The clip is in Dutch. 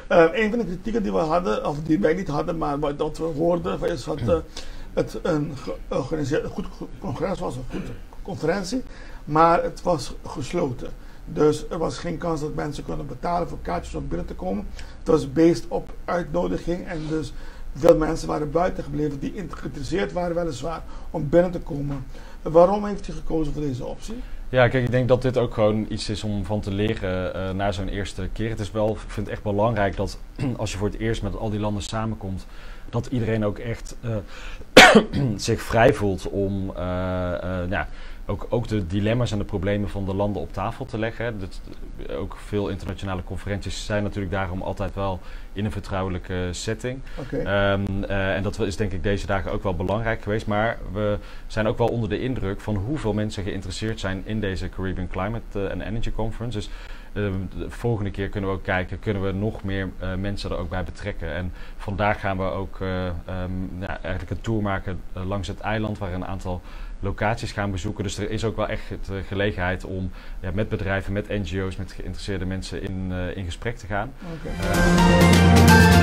Een van de kritieken die we hadden, of die wij niet hadden, maar wat we hoorden, is dat het een georganiseerd goed congres was, een goede conferentie, maar het was gesloten. Dus er was geen kans dat mensen kunnen betalen voor kaartjes om binnen te komen. Het was based op uitnodiging en dus veel mensen waren buiten gebleven die geïnteresseerd waren weliswaar om binnen te komen. Waarom heeft u gekozen voor deze optie? Ja, kijk, ik denk dat dit ook gewoon iets is om van te leren na zo'n eerste keer. Het is wel, ik vind het echt belangrijk dat als je voor het eerst met al die landen samenkomt, dat iedereen ook echt zich vrij voelt om ook de dilemma's en de problemen van de landen op tafel te leggen. Ook veel internationale conferenties zijn natuurlijk daarom altijd wel in een vertrouwelijke setting. Okay. En dat is denk ik deze dagen ook wel belangrijk geweest. Maar we zijn ook wel onder de indruk van hoeveel mensen geïnteresseerd zijn in deze Caribbean Climate and Energy Conference. Dus de volgende keer kunnen we ook kijken, kunnen we nog meer mensen er ook bij betrekken. En vandaag gaan we ook eigenlijk een tour maken langs het eiland waar een aantal locaties gaan bezoeken. Dus er is ook wel echt de gelegenheid om met bedrijven, met NGO's, met geïnteresseerde mensen in gesprek te gaan. Okay.